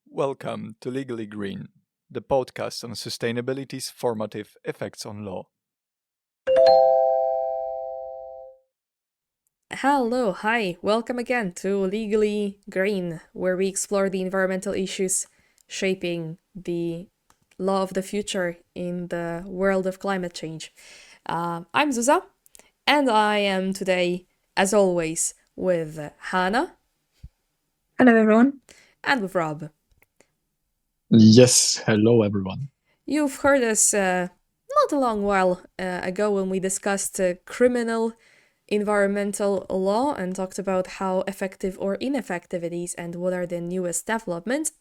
Welcome to Legally Green, the podcast on sustainability's formative effects on law. Hello, hi, welcome again to Legally Green, where we explore the environmental issues shaping the law of the future in the world of climate change. I'm Zuza, and I am today, as always, with Hannah. Hello, everyone. And with Rob. Yes, hello, everyone. You've heard us not a long while ago when we discussed criminal environmental law and talked about how effective or ineffective it is and what are the newest developments.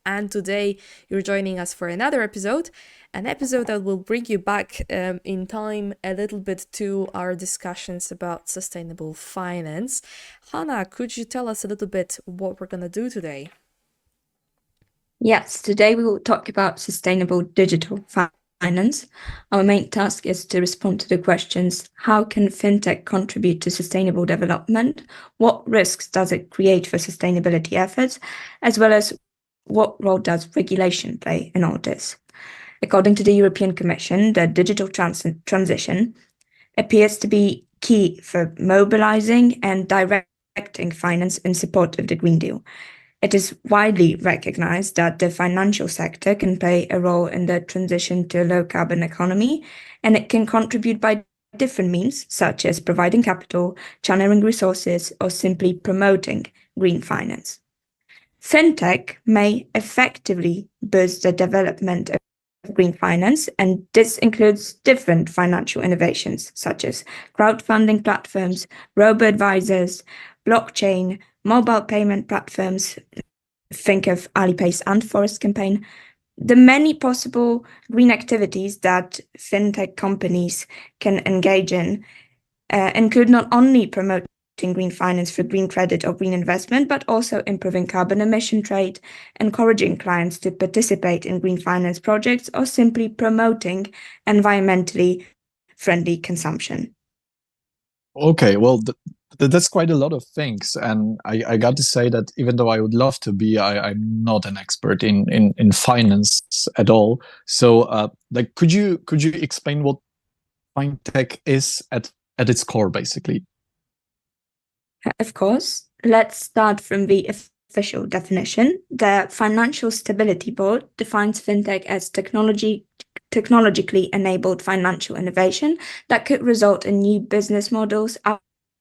And today you're joining us for another episode, an episode that will bring you back in time a little bit to our discussions about sustainable finance. Hannah, could you tell us a little bit what we're going to do today? Yes, today we will talk about sustainable digital finance. Our main task is to respond to the questions: how can fintech contribute to sustainable development? What risks does it create for sustainability efforts? As well as what role does regulation play in all this? According to the European Commission, the digital transition appears to be key for mobilizing and directing finance in support of the Green Deal. It is widely recognized that the financial sector can play a role in the transition to a low-carbon economy, and it can contribute by different means, such as providing capital, channeling resources, or simply promoting green finance. Fintech may effectively boost the development of green finance, and this includes different financial innovations, such as crowdfunding platforms, robo-advisors, blockchain, mobile payment platforms. Think of Alipay's Forest campaign. The many possible green activities that fintech companies can engage in include not only promoting green finance for green credit or green investment, but also improving carbon emission trade, encouraging clients to participate in green finance projects, or simply promoting environmentally friendly consumption. Okay, well, that's quite a lot of things, and I got to say that even though I would love to be, I'm not an expert in finance at all. So, could you explain what fintech is at its core, basically? Of course. Let's start from the official definition. The Financial Stability Board defines fintech as technologically enabled financial innovation that could result in new business models,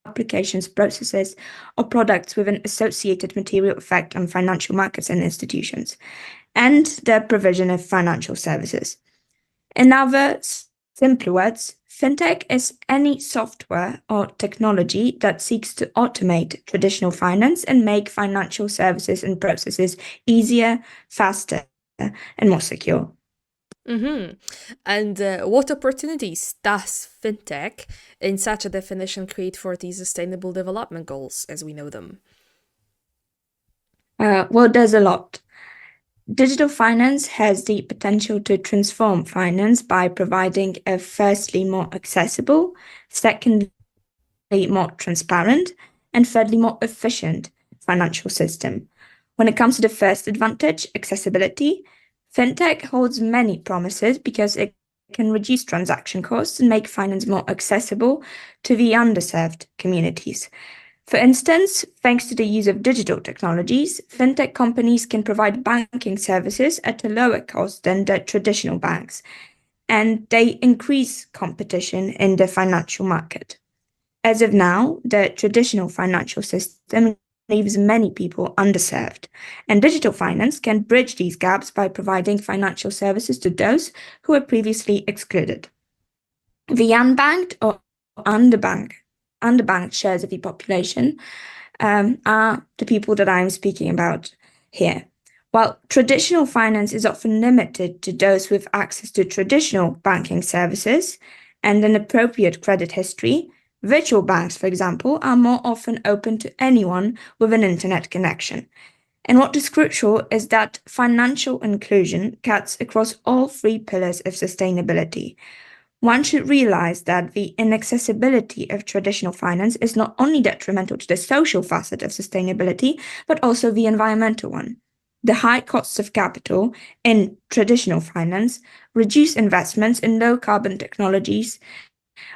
applications, processes, or products with an associated material effect on financial markets and institutions, and the provision of financial services. In other simpler words, fintech is any software or technology that seeks to automate traditional finance and make financial services and processes easier, faster, and more secure. Mm-hmm. And what opportunities does fintech, in such a definition, create for these sustainable development goals as we know them? Well, there's a lot. Digital finance has the potential to transform finance by providing a firstly more accessible, secondly more transparent, and thirdly more efficient financial system. When it comes to the first advantage, accessibility, fintech holds many promises because it can reduce transaction costs and make finance more accessible to the underserved communities. For instance, thanks to the use of digital technologies, fintech companies can provide banking services at a lower cost than the traditional banks, and they increase competition in the financial market. As of now, the traditional financial system leaves many people underserved, and digital finance can bridge these gaps by providing financial services to those who were previously excluded. The unbanked or underbanked shares of the population are the people that I'm speaking about here. While traditional finance is often limited to those with access to traditional banking services and an appropriate credit history, virtual banks, for example, are more often open to anyone with an internet connection. And what is crucial is that financial inclusion cuts across all three pillars of sustainability. One should realize that the inaccessibility of traditional finance is not only detrimental to the social facet of sustainability, but also the environmental one. The high costs of capital in traditional finance reduce investments in low carbon technologies,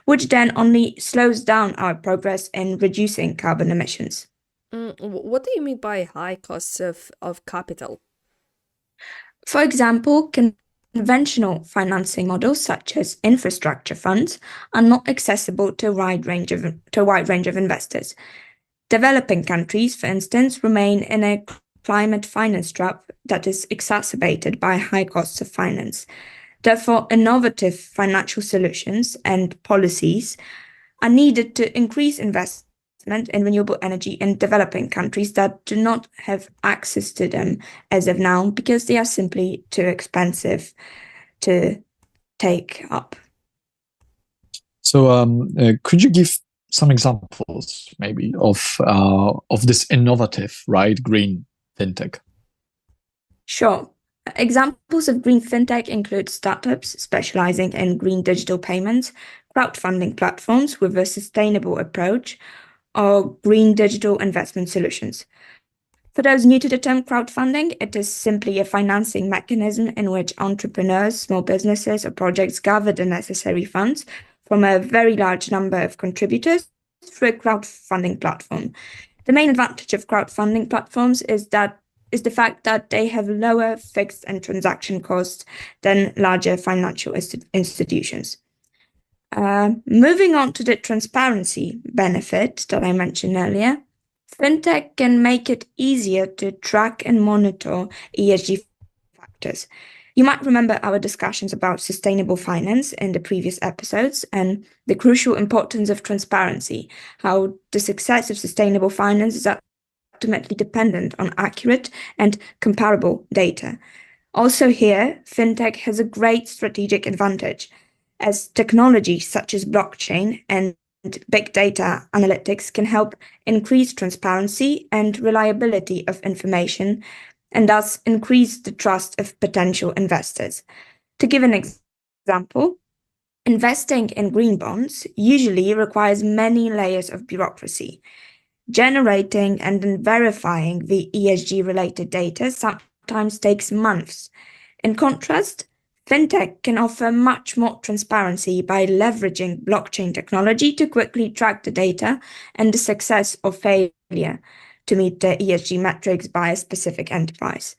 which then only slows down our progress in reducing carbon emissions. What do you mean by high costs of capital? For example, conventional financing models such as infrastructure funds are not accessible to a wide range of investors. Developing countries, for instance, remain in a climate finance trap that is exacerbated by high costs of finance. Therefore, innovative financial solutions and policies are needed to increase investment in renewable energy in developing countries that do not have access to them as of now because they are simply too expensive to take up. So, could you give some examples, maybe, of this innovative, right, green fintech? Sure. Examples of green fintech include startups specializing in green digital payments, crowdfunding platforms with a sustainable approach, or green digital investment solutions. For those new to the term crowdfunding, it is simply a financing mechanism in which entrepreneurs, small businesses, or projects gather the necessary funds from a very large number of contributors through a crowdfunding platform. The main advantage of crowdfunding platforms is the fact that they have lower fixed and transaction costs than larger financial institutions. Moving on to the transparency benefit that I mentioned earlier, fintech can make it easier to track and monitor ESG factors. You might remember our discussions about sustainable finance in the previous episodes and the crucial importance of transparency, how the success of sustainable finance is ultimately dependent on accurate and comparable data. Also here, fintech has a great strategic advantage, as technologies such as blockchain and big data analytics can help increase transparency and reliability of information and thus increase the trust of potential investors. To give an example, investing in green bonds usually requires many layers of bureaucracy. Generating and then verifying the ESG-related data sometimes takes months. In contrast, fintech can offer much more transparency by leveraging blockchain technology to quickly track the data and the success or failure to meet the ESG metrics by a specific enterprise.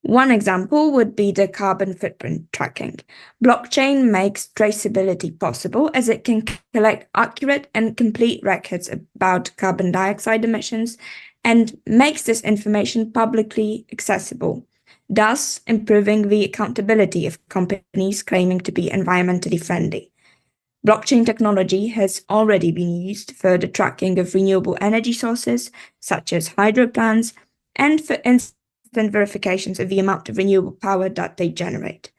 One example would be the carbon footprint tracking. Blockchain makes traceability possible as it can collect accurate and complete records about carbon dioxide emissions and makes this information publicly accessible, thus improving the accountability of companies claiming to be environmentally friendly. Blockchain technology has already been used for the tracking of renewable energy sources, such as hydro plants, and for instant verifications of the amount of renewable power that they generate.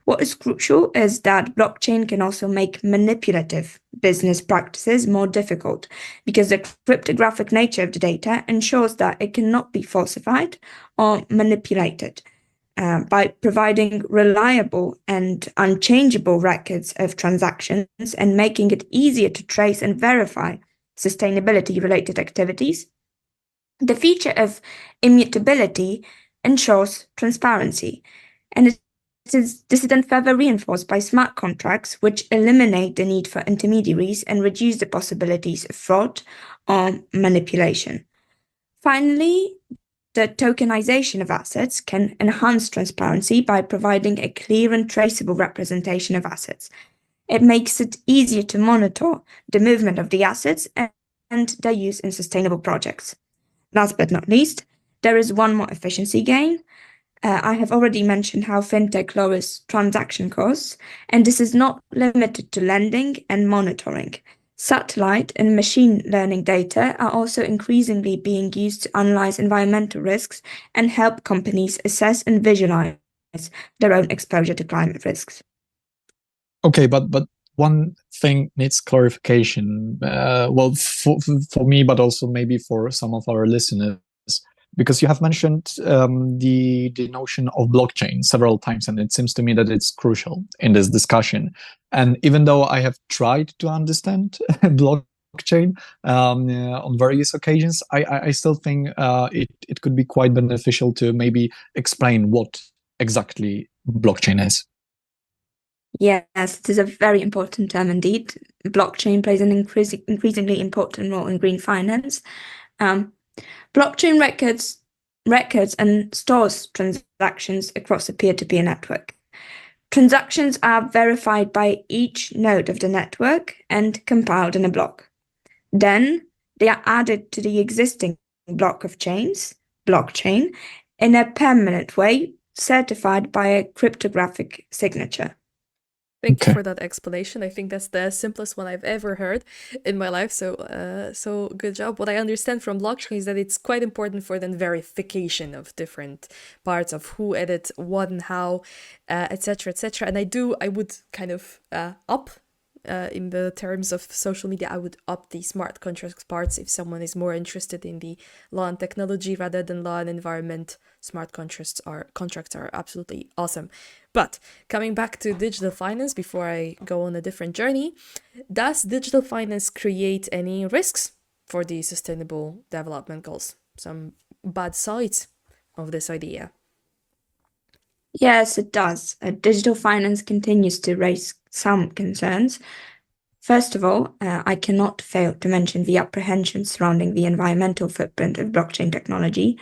What is crucial is that blockchain can also make manipulative business practices more difficult because the cryptographic nature of the data ensures that it cannot be falsified or manipulated. By providing reliable and unchangeable records of transactions and making it easier to trace and verify sustainability-related activities, the feature of immutability ensures transparency, and this is then further reinforced by smart contracts, which eliminate the need for intermediaries and reduce the possibilities of fraud or manipulation. Finally, the tokenization of assets can enhance transparency by providing a clear and traceable representation of assets. It makes it easier to monitor the movement of the assets and their use in sustainable projects. Last but not least, there is one more efficiency gain. I have already mentioned how fintech lowers transaction costs, and this is not limited to lending and monitoring. Satellite and machine learning data are also increasingly being used to analyze environmental risks and help companies assess and visualize their own exposure to climate risks. Okay, but one thing needs clarification. Well, for me, but also maybe for some of our listeners. because you have mentioned the notion of blockchain several times, and it seems to me that it's crucial in this discussion. And even though I have tried to understand blockchain on various occasions, I still think it could be quite beneficial to maybe explain what exactly blockchain is. Yes, it is a very important term indeed. Blockchain plays an increasingly important role in green finance. Blockchain records and stores transactions across a peer-to-peer network. Transactions are verified by each node of the network and compiled in a block. Then they are added to the existing block of blockchain, in a permanent way, certified by a cryptographic signature. Thank you for that explanation. I think that's the simplest one I've ever heard in my life. So good job. What I understand from blockchain is that it's quite important for the verification of different parts of who edit what and how, etc., etc. And I would kind of in the terms of social media, I would up the smart contracts parts if someone is more interested in the law and technology rather than law and environment. Smart contracts are absolutely awesome. But coming back to digital finance before I go on a different journey, does digital finance create any risks for the sustainable development goals? Some bad sides of this idea? Yes, it does. Digital finance continues to raise some concerns. First of all, I cannot fail to mention the apprehensions surrounding the environmental footprint of blockchain technology.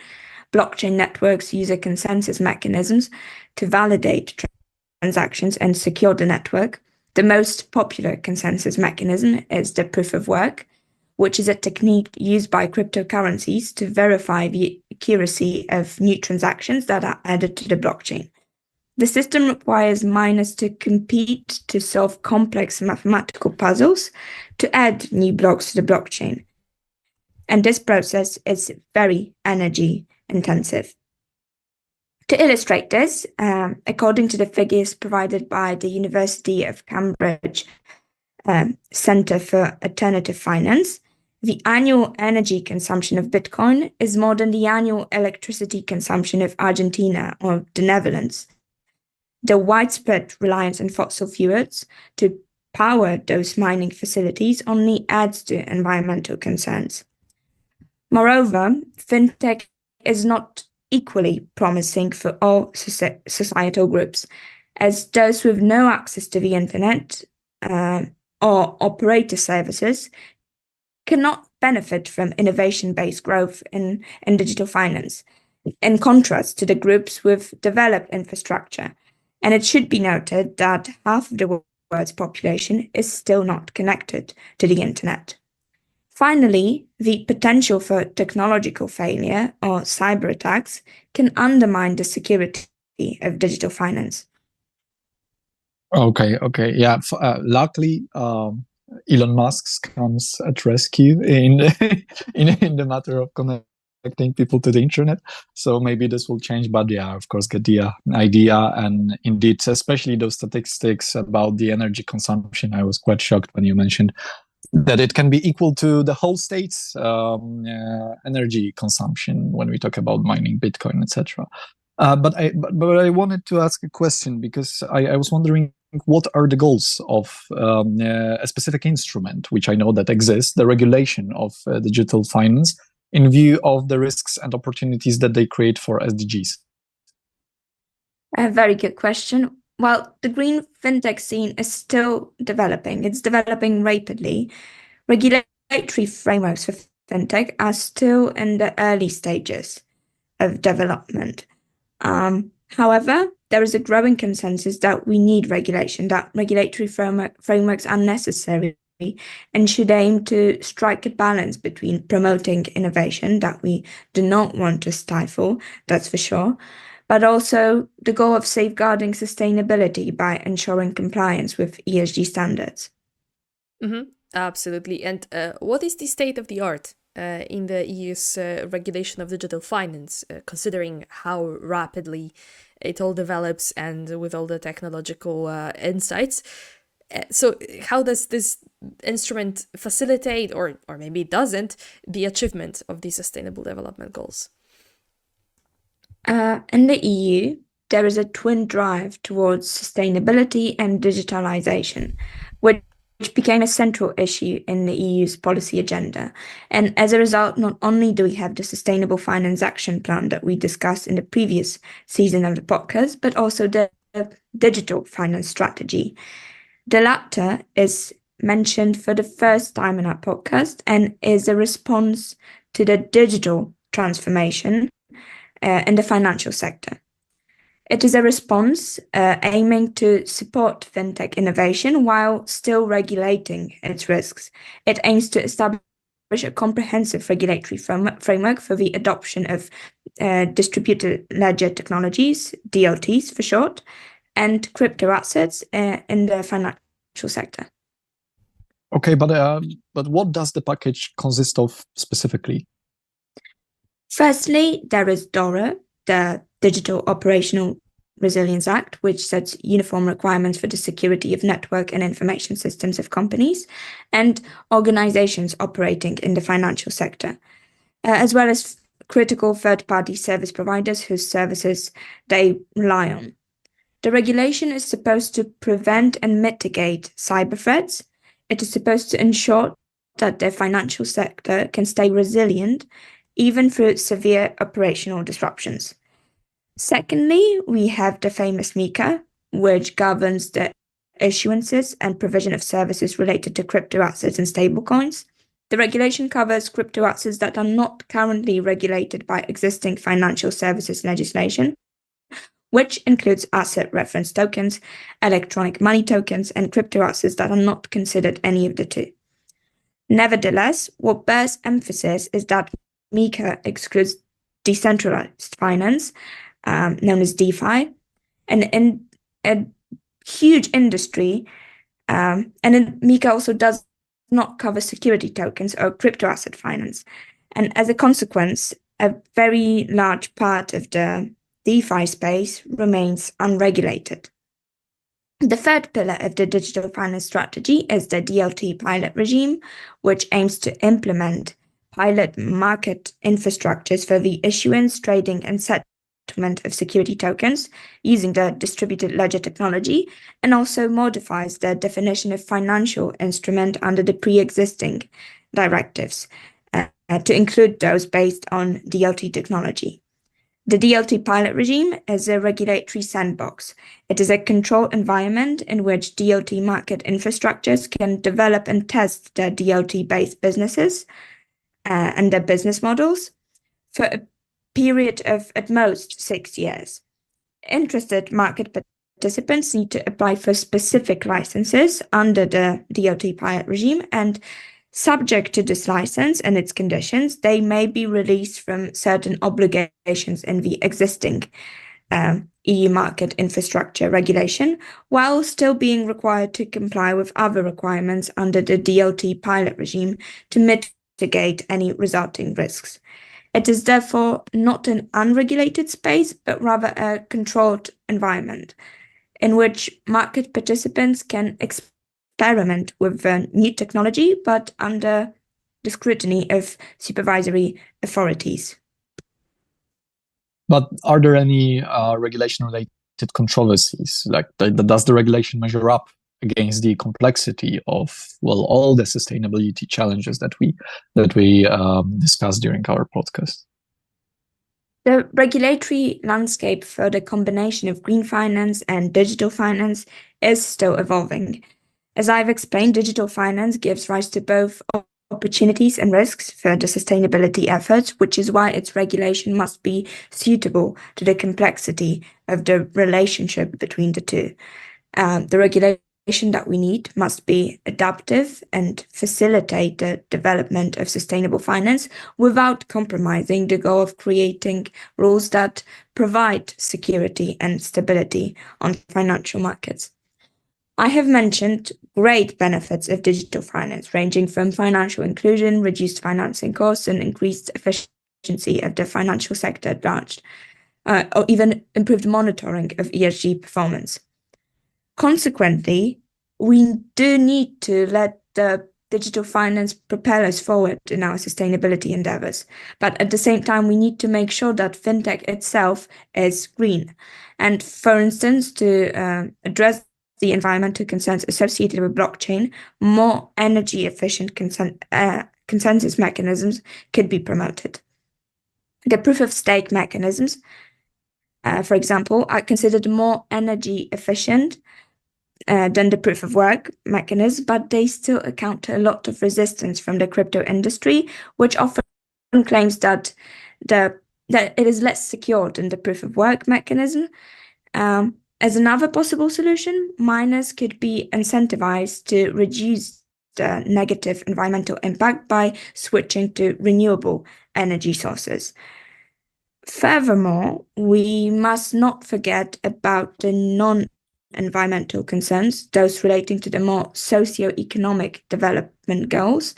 Blockchain networks use a consensus mechanisms to validate transactions and secure the network. The most popular consensus mechanism is the proof of work, which is a technique used by cryptocurrencies to verify the accuracy of new transactions that are added to the blockchain. The system requires miners to compete to solve complex mathematical puzzles to add new blocks to the blockchain. And this process is very energy intensive. To illustrate this, according to the figures provided by the University of Cambridge Centre for Alternative Finance, the annual energy consumption of Bitcoin is more than the annual electricity consumption of Argentina or the Netherlands. The widespread reliance on fossil fuels to power those mining facilities only adds to environmental concerns. Moreover, fintech is not equally promising for all societal groups, as those with no access to the internet or operator services cannot benefit from innovation-based growth in digital finance, in contrast to the groups with developed infrastructure. And it should be noted that half of the world's population is still not connected to the internet. Finally, the potential for technological failure or cyber attacks can undermine the security of digital finance. Okay. Yeah. Luckily, Elon Musk comes at rescue in in the matter of connecting people to the internet. So maybe this will change. But yeah, of course, get the idea. And indeed, especially those statistics about the energy consumption, I was quite shocked when you mentioned that it can be equal to the whole state's energy consumption when we talk about mining Bitcoin, etc. But I wanted to ask a question because I was wondering what are the goals of a specific instrument, which I know that exists, the regulation of digital finance, in view of the risks and opportunities that they create for SDGs? A very good question. Well, the green fintech scene is still developing. It's developing rapidly. Regulatory frameworks for fintech are still in the early stages of development. However, there is a growing consensus that we need regulation, that regulatory frameworks are necessary and should aim to strike a balance between promoting innovation that we do not want to stifle, that's for sure, but also the goal of safeguarding sustainability by ensuring compliance with ESG standards. Mm-hmm. Absolutely. And what is the state of the art in the EU's regulation of digital finance, considering how rapidly it all develops and with all the technological insights? So how does this instrument facilitate, or maybe it doesn't, the achievement of the Sustainable Development Goals? In the EU, there is a twin drive towards sustainability and digitalization, which became a central issue in the EU's policy agenda. And as a result, not only do we have the Sustainable Finance Action Plan that we discussed in the previous season of the podcast, but also the digital finance strategy. The latter is mentioned for the first time in our podcast and is a response to the digital transformation in the financial sector. It is a response aiming to support fintech innovation while still regulating its risks. It aims to establish a comprehensive regulatory framework for the adoption of distributed ledger technologies, DLTs for short, and crypto assets in the financial sector. Okay, but what does the package consist of specifically? Firstly, there is DORA, the Digital Operational Resilience Act, which sets uniform requirements for the security of network and information systems of companies and organizations operating in the financial sector, as well as critical third-party service providers whose services they rely on. The regulation is supposed to prevent and mitigate cyber threats. It is supposed to ensure that the financial sector can stay resilient even through severe operational disruptions. Secondly, we have the famous MiCA, which governs the issuances and provision of services related to crypto assets and stablecoins. The regulation covers crypto assets that are not currently regulated by existing financial services legislation, which includes asset reference tokens, electronic money tokens, and crypto assets that are not considered any of the two. Nevertheless, what bears emphasis is that MiCA excludes decentralized finance, known as DeFi, and in a huge industry, MiCA also does not cover security tokens or crypto asset finance. And as a consequence, a very large part of the DeFi space remains unregulated. The third pillar of the digital finance strategy is the DLT pilot regime, which aims to implement pilot market infrastructures for the issuance, trading, and settlement of security tokens using the distributed ledger technology, and also modifies the definition of financial instrument under the pre-existing directives to include those based on DLT technology. The DLT pilot regime is a regulatory sandbox. It is a controlled environment in which DLT market infrastructures can develop and test their DLT-based businesses and their business models for a period of at most 6 years. Interested market participants need to apply for specific licenses under the DLT pilot regime, and subject to this license and its conditions, they may be released from certain obligations in the existing EU market infrastructure regulation, while still being required to comply with other requirements under the DLT pilot regime to mitigate any resulting risks. It is therefore not an unregulated space, but rather a controlled environment in which market participants can experiment with new technology, but under the scrutiny of supervisory authorities. But are there any regulation-related controversies? Like, does the regulation measure up against the complexity of all the sustainability challenges that we discussed during our podcast? The regulatory landscape for the combination of green finance and digital finance is still evolving. As I've explained, digital finance gives rise to both opportunities and risks for the sustainability efforts, which is why its regulation must be suitable to the complexity of the relationship between the two. The regulation that we need must be adaptive and facilitate the development of sustainable finance without compromising the goal of creating rules that provide security and stability on financial markets. I have mentioned great benefits of digital finance, ranging from financial inclusion, reduced financing costs, and increased efficiency of the financial sector at large, or even improved monitoring of ESG performance. Consequently, we do need to let the digital finance propel us forward in our sustainability endeavors. But at the same time, we need to make sure that fintech itself is green. And for instance, to address the environmental concerns associated with blockchain, more energy efficient consensus mechanisms could be promoted. The proof of stake mechanisms, for example, are considered more energy efficient than the proof of work mechanism, but they still account to a lot of resistance from the crypto industry, which often claims that that it is less secure than the proof of work mechanism. As another possible solution, miners could be incentivized to reduce the negative environmental impact by switching to renewable energy sources. Furthermore, we must not forget about the non-environmental concerns, those relating to the more socio-economic development goals.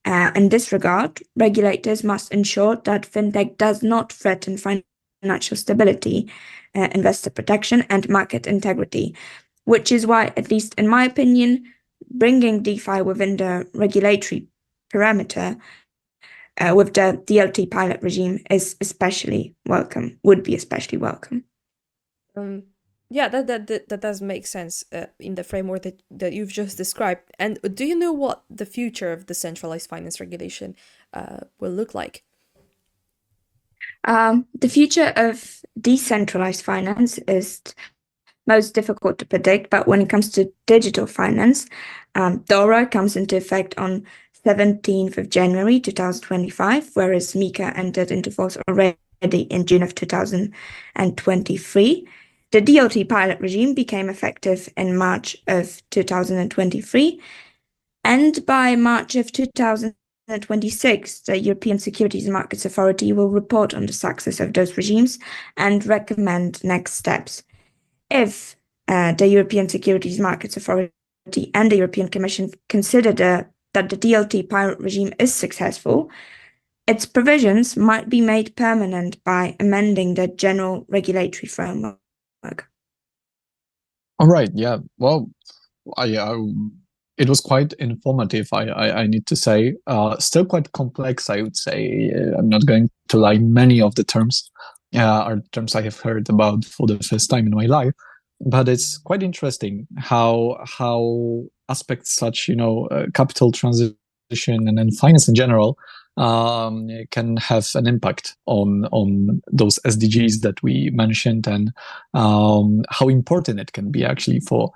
In this regard, regulators must ensure that fintech does not threaten financial stability, investor protection, and market integrity, which is why, at least in my opinion, bringing DeFi within the regulatory parameter with the DLT pilot regime is especially welcome, would be especially welcome. Yeah, that does make sense in the framework that you've just described. And do you know what the future of decentralized finance regulation will look like? The future of decentralized finance is most difficult to predict, but when it comes to digital finance, DORA comes into effect on 17th of January 2025, whereas MiCA entered into force already in June of 2023. The DLT pilot regime became effective in March of 2023, and by March of 2026, the European Securities and Markets Authority will report on the success of those regimes and recommend next steps. If the European Securities Markets Authority and the European Commission consider that the DLT pilot regime is successful, its provisions might be made permanent by amending the general regulatory framework. All right. Yeah. Well, it was quite informative. I need to say, still quite complex. I would say. I'm not going to lie. Many of the terms are terms I have heard about for the first time in my life. But it's quite interesting how aspects such capital transition and then finance in general can have an impact on those SDGs that we mentioned, and how important it can be actually for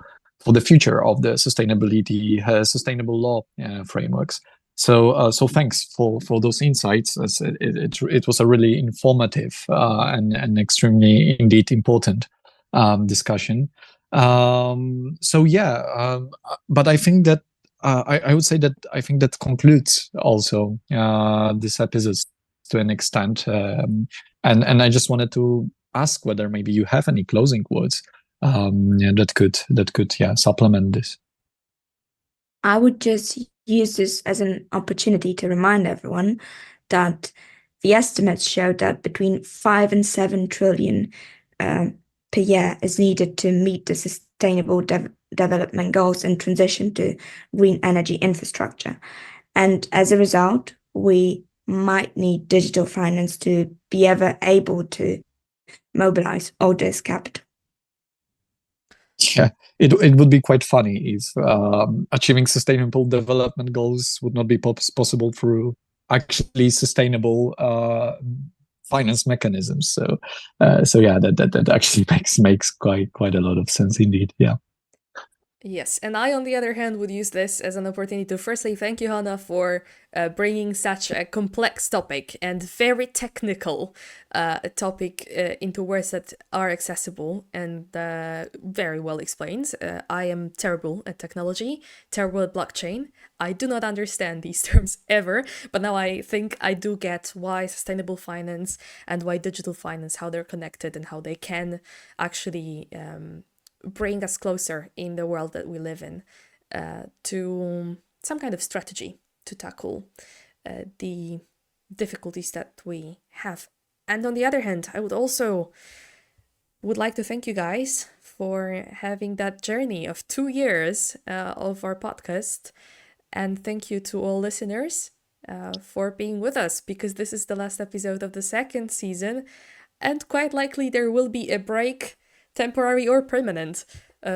the future of the sustainability sustainable law frameworks. So thanks for those insights. As it was a really informative and extremely indeed important discussion. So yeah, but I think that I would say that I think that concludes also this episode to an extent. And I just wanted to ask whether maybe you have any closing words that could supplement this. I would just use this as an opportunity to remind everyone that the estimates show that between 5 and 7 trillion per year is needed to meet the sustainable development goals and transition to green energy infrastructure. And as a result, we might need digital finance to be ever able to mobilize all this capital. Yeah, it would be quite funny if achieving sustainable development goals would not be possible through actually sustainable finance mechanisms. So yeah, that actually makes quite a lot of sense indeed. Yeah. Yes, and I, on the other hand, would use this as an opportunity to firstly thank you, Hannah, for bringing such a complex topic and very technical topic into words that are accessible and very well explained. I am terrible at technology, terrible at blockchain. I do not understand these terms ever, but now I think I do get why sustainable finance and why digital finance, how they're connected and how they can actually bring us closer in the world that we live in to some kind of strategy to tackle the difficulties that we have. And on the other hand, I would like to thank you guys for having that journey of 2 years of our podcast And thank you to all listeners for being with us, because this is the last episode of the second season. And quite likely there will be a break, temporary or permanent,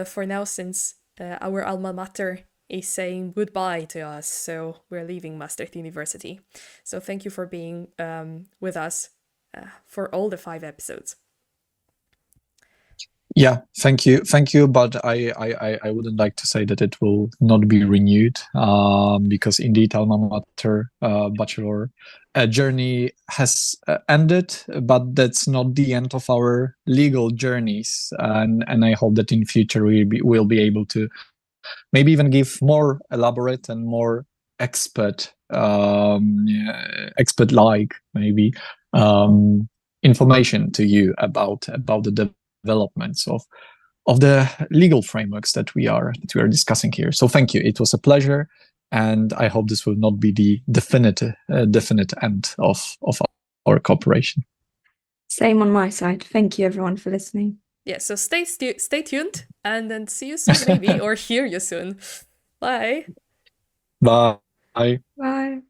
for now, since our alma mater is saying goodbye to us. So we're leaving Maastricht University. So thank you for being with us for all the 5 episodes. Yeah, thank you. But I wouldn't like to say that it will not be renewed, because indeed alma mater bachelor journey has ended, but that's not the end of our legal journeys. And I hope that in future we'll be able to maybe even give more elaborate and more expert like maybe information to you about the developments of the legal frameworks that we are discussing here. So thank you. It was a pleasure, and I hope this will not be the definite end of our cooperation. Same on my side. Thank you everyone for listening. Yeah, so stay tuned, and then see you soon maybe, or hear you soon. Bye. Bye. Bye.